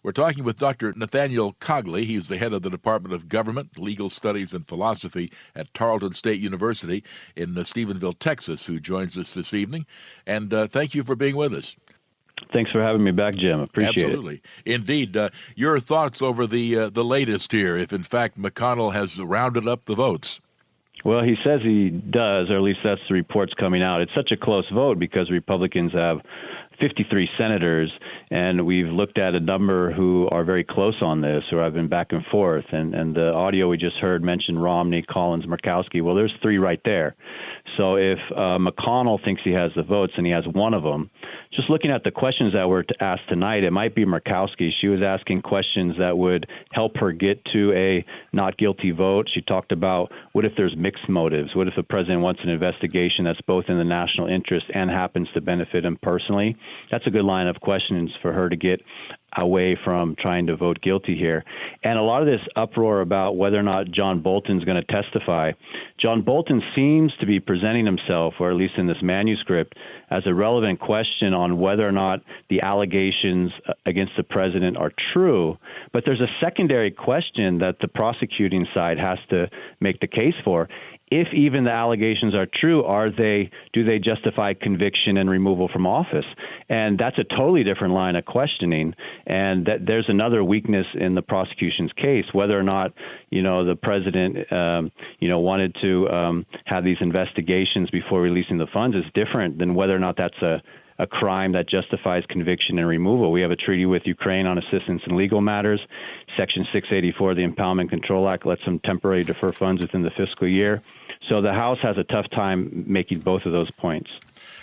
We're talking with Dr. Nathaniel Cogley. He's the head of the Department of Government, Legal Studies, and Philosophy at Tarleton State University in Stephenville, Texas, who joins us this evening. And thank you for being with us. Thanks for having me back, Jim. Appreciate Absolutely. Indeed. Your thoughts over the latest here, if in fact McConnell has rounded up the votes? Well, he says he does, or at least that's the reports coming out. It's such a close vote because Republicans have 53 senators, and we've looked at a number who are very close on this, or have been back and forth. And the audio we just heard mentioned Romney, Collins, Murkowski. Well, there's three right there. So if McConnell thinks he has the votes and he has one of them, just looking at the questions that were asked tonight, it might be Murkowski. She was asking questions that would help her get to a not guilty vote. She talked about what if there's mixed motives? What if the president wants an investigation that's both in the national interest and happens to benefit him personally? That's a good line of questions for her to get away from trying to vote guilty here. And a lot of this uproar about whether or not John Bolton's going to testify, John Bolton seems to be presenting himself, or at least in this manuscript, as a relevant question on whether or not the allegations against the president are true. But there's a secondary question that the prosecuting side has to make the case for. If even the allegations are true, do they justify conviction and removal from office? And that's a totally different line of questioning. And that there's another weakness in the prosecution's case, whether or not, the president, wanted to have these investigations before releasing the funds is different than whether or not that's a crime that justifies conviction and removal. We have a treaty with Ukraine on assistance in legal matters. Section 684 of the Impoundment Control Act lets them temporarily defer funds within the fiscal year. So the House has a tough time making both of those points.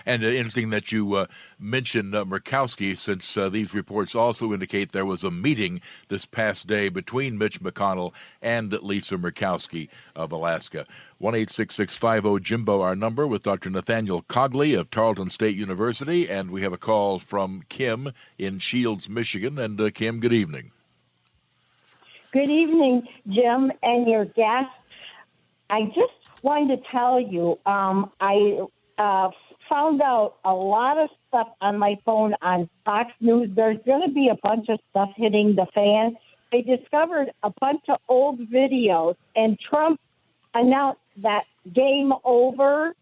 And interesting that you mentioned Murkowski, since these reports also indicate there was a meeting this past day between Mitch McConnell and Lisa Murkowski of Alaska. 1-866-50-JIMBO, our number, with Dr. Nathaniel Cogley of Tarleton State University. And we have a call from Kim in Shields, Michigan. And Kim, good evening. Good evening, Jim, and your guest. I just wanted to tell you, I found out a lot of stuff on my phone on Fox News. There's going to be a bunch of stuff hitting the fan. They discovered a bunch of old videos, and Trump announced that game over.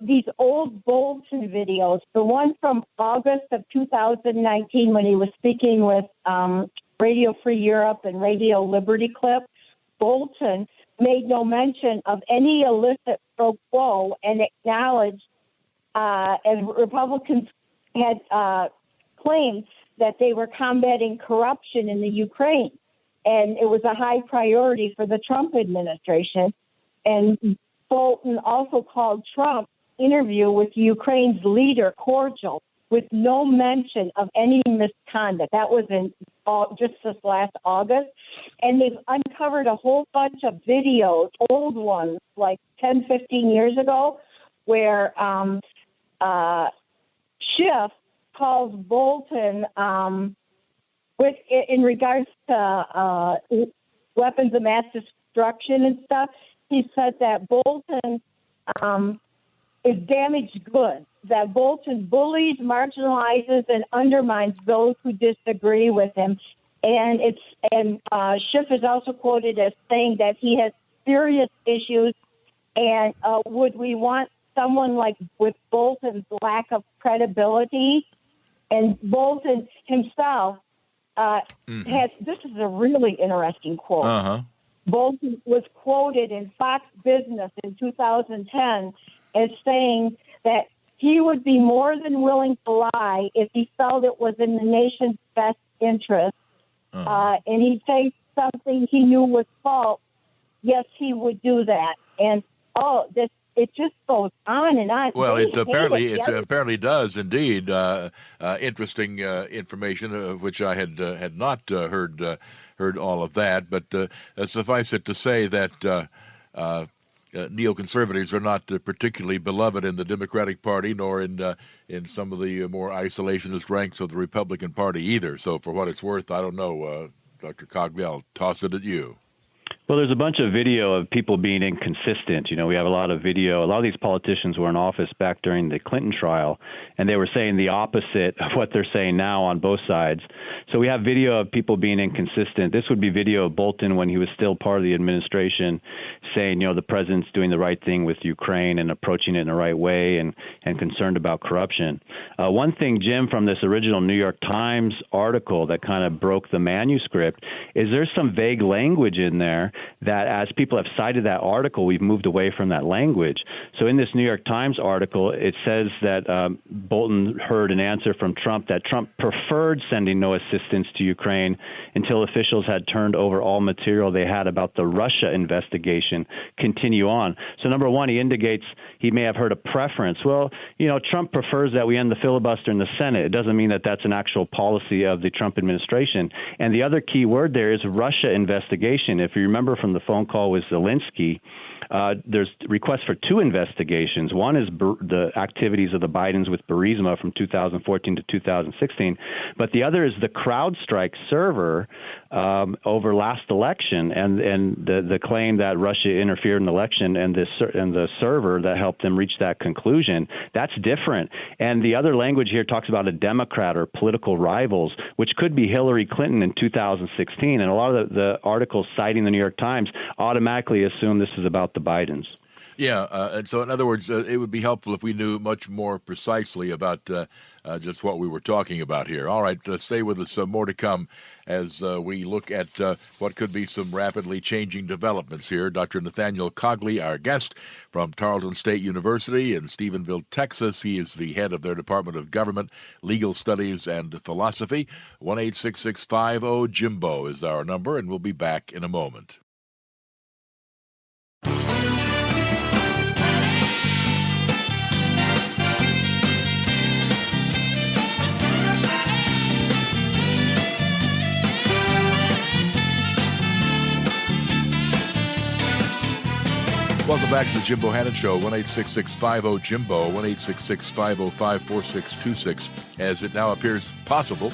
These old Bolton videos, the one from August of 2019 when he was speaking with Radio Free Europe and Radio Liberty Clip, Bolton made no mention of any illicit pro quo and acknowledged, and Republicans had claimed that they were combating corruption in the Ukraine. And it was a high priority for the Trump administration. And Bolton also called Trump's interview with Ukraine's leader cordial, with no mention of any misconduct. That was in just this last August. And they've uncovered a whole bunch of videos, old ones, like 10, 15 years ago, where Schiff calls Bolton in regards to weapons of mass destruction and stuff. He said that Bolton is damaged goods, that Bolton bullies, marginalizes, and undermines those who disagree with him. And Schiff is also quoted as saying that he has serious issues, and would we want someone like with Bolton's lack of credibility? And Bolton himself has, this is a really interesting quote. Uh-huh. Bolton was quoted in Fox Business in 2010 as saying that he would be more than willing to lie if he felt it was in the nation's best interest. And he'd say something he knew was false. Yes, he would do that. And, it just goes on and on. Well, it apparently does indeed. Interesting information, of which I had not heard all of that. But suffice it to say that neoconservatives are not particularly beloved in the Democratic Party, nor in some of the more isolationist ranks of the Republican Party either. So, for what it's worth, I don't know, Dr. Cogley, I'll toss it at you. Well, there's a bunch of video of people being inconsistent. We have a lot of video. A lot of these politicians were in office back during the Clinton trial, and they were saying the opposite of what they're saying now on both sides. So we have video of people being inconsistent. This would be video of Bolton when he was still part of the administration saying, the president's doing the right thing with Ukraine and approaching it in the right way and concerned about corruption. One thing, Jim, from this original New York Times article that kind of broke the manuscript is there's some vague language in there that as people have cited that article, we've moved away from that language. So in this New York Times article, it says that Bolton heard an answer from Trump that Trump preferred sending no assistance to Ukraine until officials had turned over all material they had about the Russia investigation. Continue on. So number one, he indicates he may have heard a preference. Well, Trump prefers that we end the filibuster in the Senate. It doesn't mean that that's an actual policy of the Trump administration. And the other key word there is Russia investigation. If you remember from the phone call with Zelensky, there's requests for two investigations. One is the activities of the Bidens with Burisma from 2014 to 2016, but the other is the CrowdStrike server over last election and the claim that Russia interfered in the election and the server that helped them reach that conclusion. That's different. And the other language here talks about a Democrat or political rivals, which could be Hillary Clinton in 2016. And a lot of the articles citing the New York Times automatically assume this is about the Bidens. Yeah, and so in other words, it would be helpful if we knew much more precisely about just what we were talking about here. All right, stay with us. More to come as we look at what could be some rapidly changing developments here. Dr. Nathaniel Cogley, our guest from Tarleton State University in Stephenville, Texas. He is the head of their Department of Government, Legal Studies, and Philosophy. 1-866-50-JIMBO is our number, and we'll be back in a moment. Welcome back to the Jim Bohannon Show, 1-866-50-JIMBO, 1-866-505-4626, as it now appears possible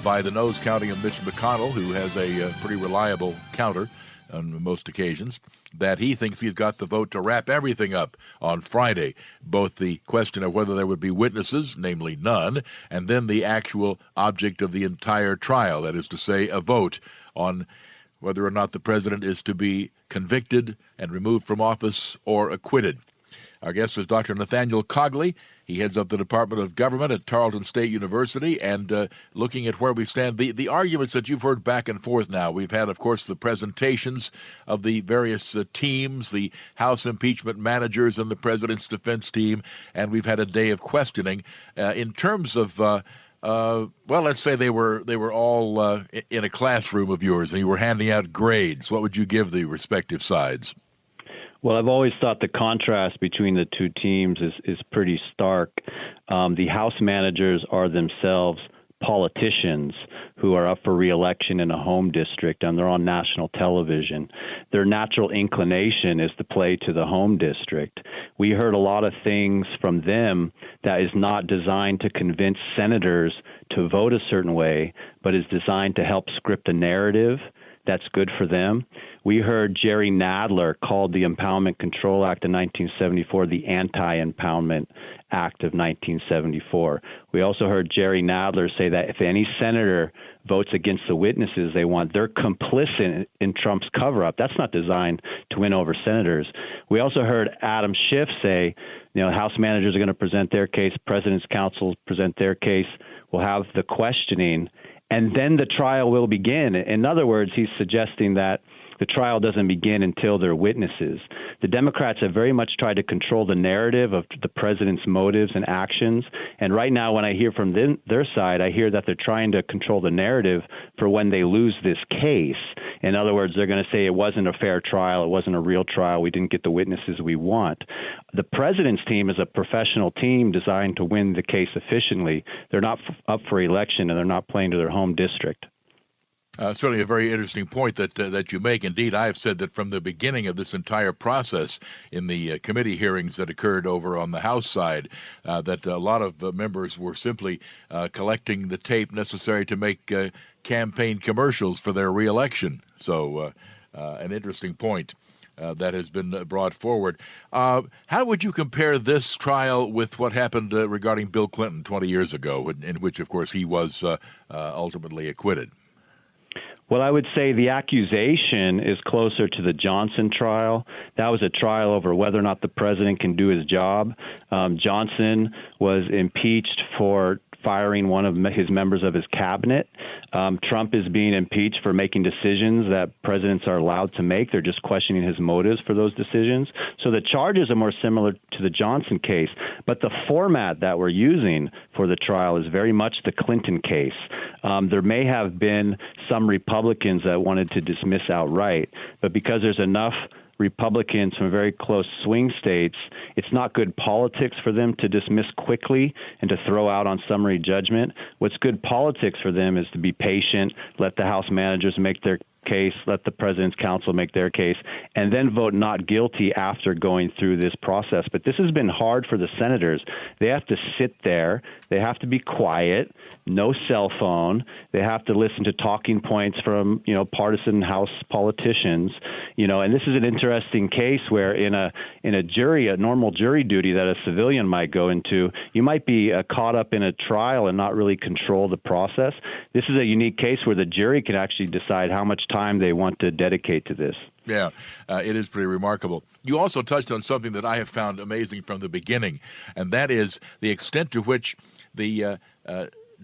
by the nose counting of Mitch McConnell, who has a pretty reliable counter on most occasions, that he thinks he's got the vote to wrap everything up on Friday, both the question of whether there would be witnesses, namely none, and then the actual object of the entire trial, that is to say, a vote on whether or not the president is to be convicted and removed from office or acquitted. Our guest is Dr. Nathaniel Cogley. He heads up the Department of Government at Tarleton State University, and looking at where we stand, the arguments that you've heard back and forth now, we've had, of course, the presentations of the various teams, the House impeachment managers and the president's defense team, and we've had a day of questioning. In terms of well, let's say they were all in a classroom of yours and you were handing out grades. What would you give the respective sides? Well, I've always thought the contrast between the two teams is pretty stark. The House managers are themselves politicians who are up for re-election in a home district, and they're on national television. Their natural inclination is to play to the home district. We heard a lot of things from them that is not designed to convince senators to vote a certain way, but is designed to help script a narrative that's good for them. We heard Jerry Nadler called the Impoundment Control Act of 1974 the Anti-Impoundment Act of 1974. We also heard Jerry Nadler say that if any senator votes against the witnesses they want, they're complicit in Trump's cover-up. That's not designed to win over senators. We also heard Adam Schiff say, House managers are going to present their case, President's counsel present their case, we'll have the questioning, and then the trial will begin. In other words, he's suggesting that the trial doesn't begin until they're witnesses. The Democrats have very much tried to control the narrative of the president's motives and actions. And right now, when I hear from their side, I hear that they're trying to control the narrative for when they lose this case. In other words, they're going to say it wasn't a fair trial, it wasn't a real trial, we didn't get the witnesses we want. The president's team is a professional team designed to win the case efficiently. They're not up for election, and they're not playing to their home district. Certainly a very interesting point that you make. Indeed, I have said that from the beginning of this entire process in the committee hearings that occurred over on the House side, that a lot of members were simply collecting the tape necessary to make campaign commercials for their reelection. So an interesting point that has been brought forward. How would you compare this trial with what happened regarding Bill Clinton 20 years ago, in which, of course, he was ultimately acquitted? Well, I would say the accusation is closer to the Johnson trial. That was a trial over whether or not the president can do his job. Johnson was impeached for firing one of his members of his cabinet. Trump is being impeached for making decisions that presidents are allowed to make. They're just questioning his motives for those decisions. So the charges are more similar to the Johnson case, but the format that we're using for the trial is very much the Clinton case. There may have been some Republicans that wanted to dismiss outright, but because there's enough Republicans from very close swing states, it's not good politics for them to dismiss quickly and to throw out on summary judgment. What's good politics for them is to be patient, let the House managers make their case, let the president's counsel make their case, and then vote not guilty after going through this process. But this has been hard for the senators. They have to sit there. They have to be quiet, no cell phone. They have to listen to talking points from, partisan House politicians, and this is an interesting case where in a jury, a normal jury duty that a civilian might go into, you might be caught up in a trial and not really control the process. This is a unique case where the jury can actually decide how much time they want to dedicate to this. Yeah, it is pretty remarkable. You also touched on something that I have found amazing from the beginning, and that is the extent to which the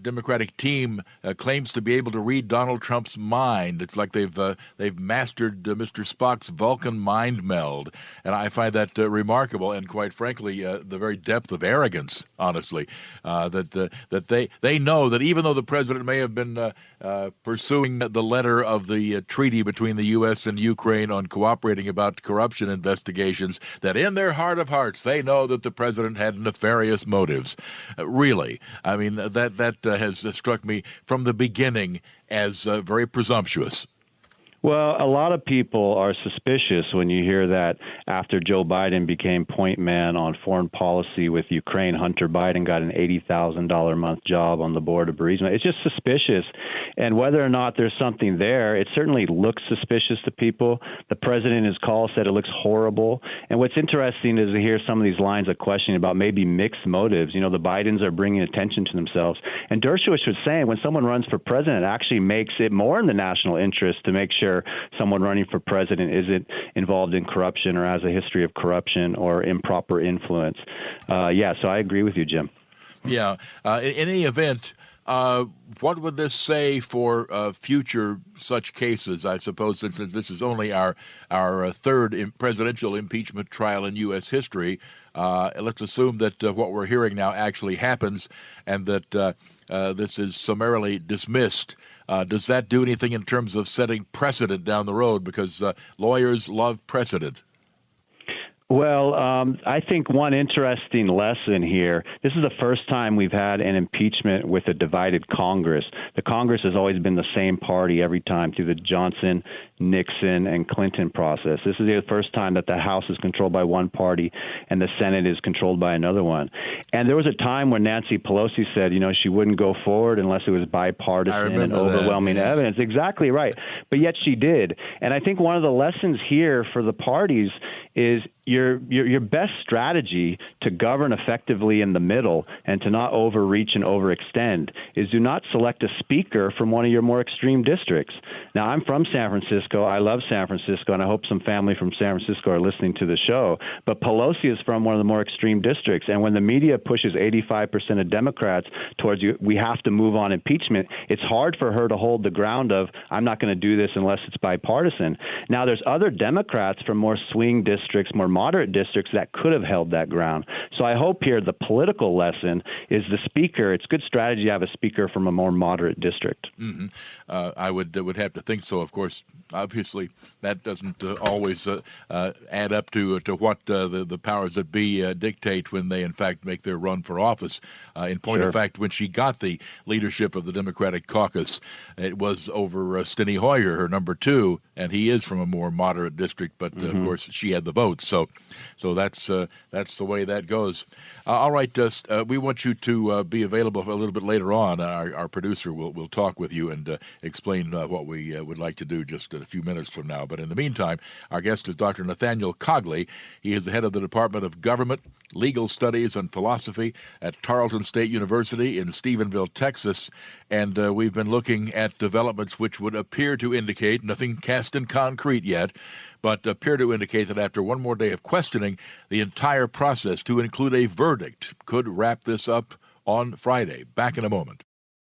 Democratic team claims to be able to read Donald Trump's mind. It's like they've mastered Mr. Spock's Vulcan mind meld, and I find that remarkable. And quite frankly, the very depth of arrogance, honestly, that they know that even though the president may have been pursuing the letter of the treaty between the U.S. and Ukraine on cooperating about corruption investigations, that in their heart of hearts they know that the president had nefarious motives. Really, I mean that has struck me from the beginning as very presumptuous. Well, a lot of people are suspicious when you hear that after Joe Biden became point man on foreign policy with Ukraine, Hunter Biden got an $80,000 a month job on the board of Burisma. It's just suspicious. And whether or not there's something there, it certainly looks suspicious to people. The president in his call said it looks horrible. And what's interesting is to hear some of these lines of questioning about maybe mixed motives. The Bidens are bringing attention to themselves. And Dershowitz was saying when someone runs for president, it actually makes it more in the national interest to make sure someone running for president isn't involved in corruption or has a history of corruption or improper influence. So I agree with you, Jim. Yeah. In any event, what would this say for future such cases? I suppose since this is only our third presidential impeachment trial in U.S. history, let's assume that what we're hearing now actually happens and that this is summarily dismissed. Does that do anything in terms of setting precedent down the road? Because lawyers love precedent. Well, I think one interesting lesson here, this is the first time we've had an impeachment with a divided Congress. The Congress has always been the same party every time through the Johnson, Nixon, and Clinton process. This is the first time that the House is controlled by one party and the Senate is controlled by another one. And there was a time when Nancy Pelosi said, she wouldn't go forward unless it was bipartisan and overwhelming evidence. Exactly right. But yet she did. And I think one of the lessons here for the parties is your best strategy to govern effectively in the middle and to not overreach and overextend is do not select a speaker from one of your more extreme districts. Now, I'm from San Francisco. I love San Francisco, and I hope some family from San Francisco are listening to the show. But Pelosi is from one of the more extreme districts, and when the media pushes 85% of Democrats towards we have to move on impeachment, it's hard for her to hold the ground of I'm not going to do this unless it's bipartisan. Now, there's other Democrats from more swing districts, more moderate districts that could have held that ground. So I hope here the political lesson is the speaker. It's good strategy to have a speaker from a more moderate district. Mm-hmm. I would have to think so. Of course, obviously, that doesn't always add up to what the powers that be dictate when they, in fact, make their run for office. In point of fact, when she got the leadership of the Democratic caucus, it was over Steny Hoyer, her number two, and he is from a more moderate district, but of course, she had the votes. So So that's the way that goes. All right, we want you to be available a little bit later on. Our producer will talk with you and explain what we would like to do just in a few minutes from now. But in the meantime, our guest is Dr. Nathaniel Cogley. He is the head of the Department of Government, Legal Studies, and Philosophy at Tarleton State University in Stephenville, Texas. And we've been looking at developments which would appear to indicate, nothing cast in concrete yet, but appear to indicate that after one more day of questioning, the entire process, to include a verdict, could wrap this up on Friday. Back in a moment.